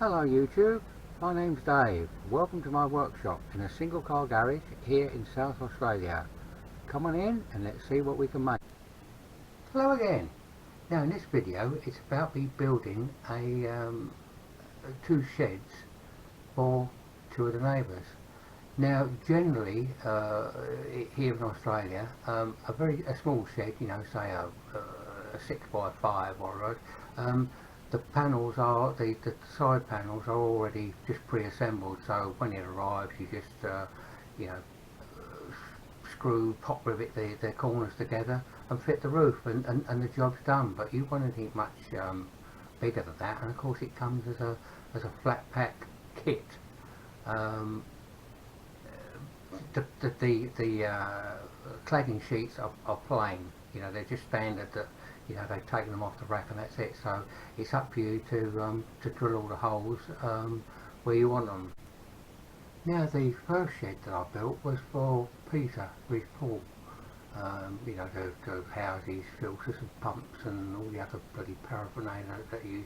Hello YouTube, my name's Dave. Welcome to my workshop in a single car garage here in South Australia. Come on in and let's see what we can make. Hello again. Now in this video it's about me building two sheds for two of the neighbours. Now generally here in Australia a small shed, you know, say a 6 by 5 or the panels are the side panels are already just pre-assembled, so when it arrives you just you know, pop rivet the corners together and fit the roof, and the job's done. But you want anything much bigger than that, and of course it comes as a flat pack kit. The cladding sheets are plain, you know, they're just standard, that you know, they've taken them off the rack and that's it. So it's up to you to drill all the holes where you want them. Now the first shed that I built was for Peter, for his pool. You know, to house his filters and pumps and all the other bloody paraphernalia that you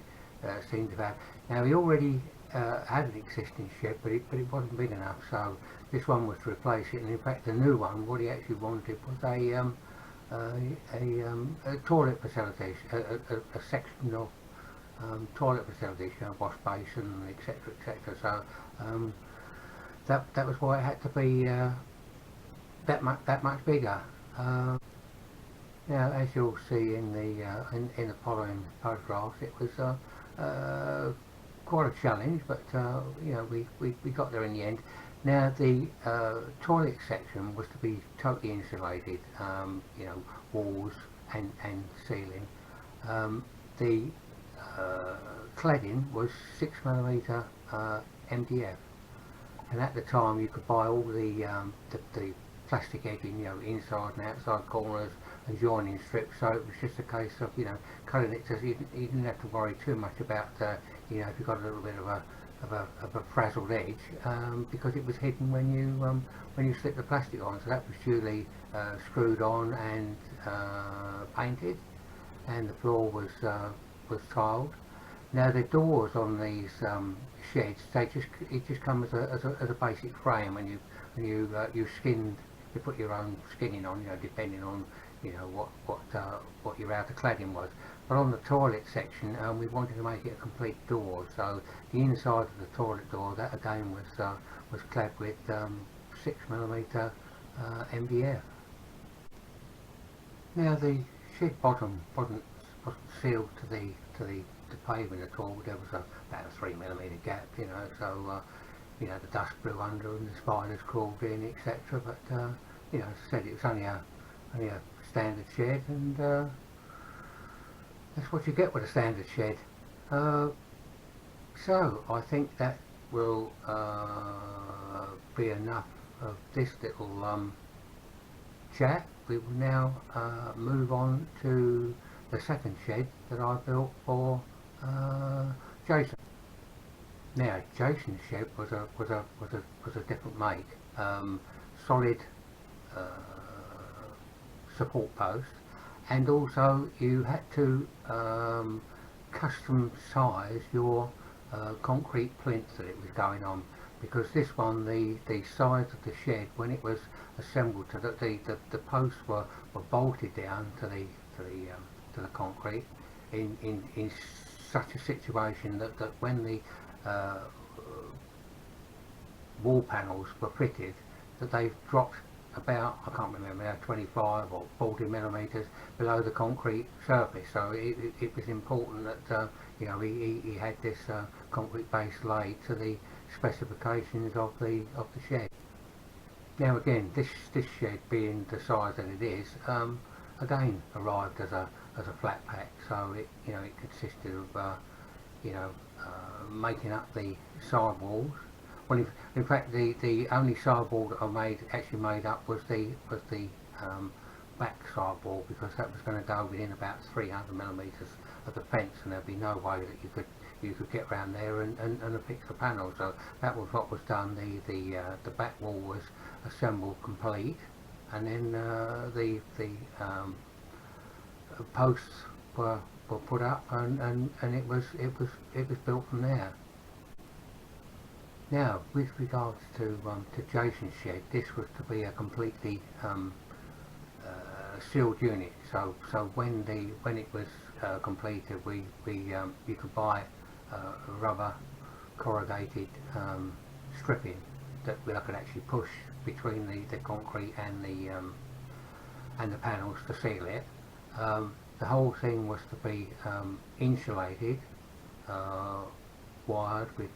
seem to have. Now he already had an existing shed, but it wasn't big enough, so this one was to replace it. And in fact the new one, what he actually wanted was a toilet facility, a section of toilet facilities, you know, wash basin, etc, etc. So that was why it had to be that much bigger. Now, as you'll see in the following photographs, it was quite a challenge, but you know, we got there in the end. Now the toilet section was to be totally insulated, you know, walls and ceiling. The cladding was 6mm MDF, and at the time you could buy all the plastic edging, you know, inside and outside corners and joining strips. So it was just a case of, you know, cutting it, so you didn't have to worry too much about you know, if you got a little bit of a frazzled edge, because it was hidden when you slip the plastic on. So that was duly screwed on and painted, and the floor was tiled. Now the doors on these sheds, it just comes as a basic frame. When you put your own skinning on, you know, depending on, you know, what your outer cladding was. But on the toilet section, we wanted to make it a complete door, so the inside of the toilet door, that again was clad with 6mm MDF. Now the shed bottom wasn't sealed to the pavement at all. There was about a 3mm gap, you know, so you know, the dust blew under and the spiders crawled in, etc. But you know, as I said, it was only a standard shed, and that's what you get with a standard shed. So I think that will be enough of this little chat. We will now move on to the second shed that I built for Jason. Now Jason's shed was a different make, solid support post, and also you had to custom size your concrete plinth that it was going on, because this one, the size of the shed when it was assembled, to the posts were bolted down to the concrete in such a situation that when the wall panels were fitted, that they've dropped about, I can't remember now, 25 or 40mm below the concrete surface. So it was important that you know, he had this concrete base laid to the specifications of the shed. Now again, this shed, being the size that it is, again arrived as a flat pack. So it, you know, it consisted of you know, making up the side walls. Well, in fact, the only side wall that I actually made up was the back side wall, because that was going to go within about 300mm of the fence, and there'd be no way that you could get around there and affix the panel. So that was what was done. The back wall was assembled complete, and then the posts were put up, and it was built from there. Now, with regards to Jason's shed, this was to be a completely sealed unit. So when it was completed, you could buy rubber corrugated stripping that I could actually push between the concrete and the panels to seal it. The whole thing was to be insulated, wired with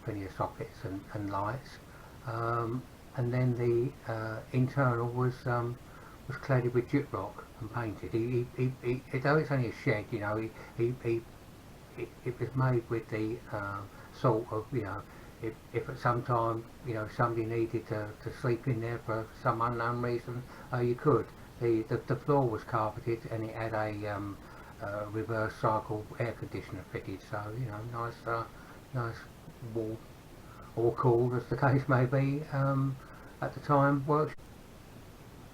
plenty of sockets and lights, and then the internal was cladded with gyprock and painted. Though it's only a shed, you know, it was made with the sort of, you know, if at some time, you know, somebody needed to sleep in there for some unknown reason, you could. The floor was carpeted and it had a reverse cycle air conditioner fitted, so, you know, nice warm or cool as the case may be at the time works.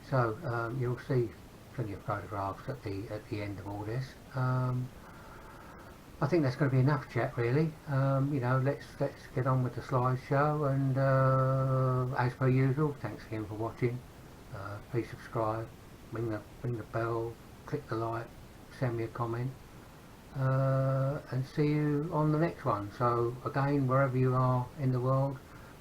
So you'll see plenty of photographs at the end of all this. I think that's going to be enough chat, really. You know, let's get on with the slideshow, and as per usual, thanks again for watching. Please subscribe, ring the bell, click the like, send me a comment, and see you on the next one. So again, wherever you are in the world,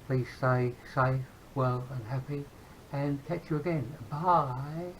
please stay safe, well and happy, and catch you again. Bye.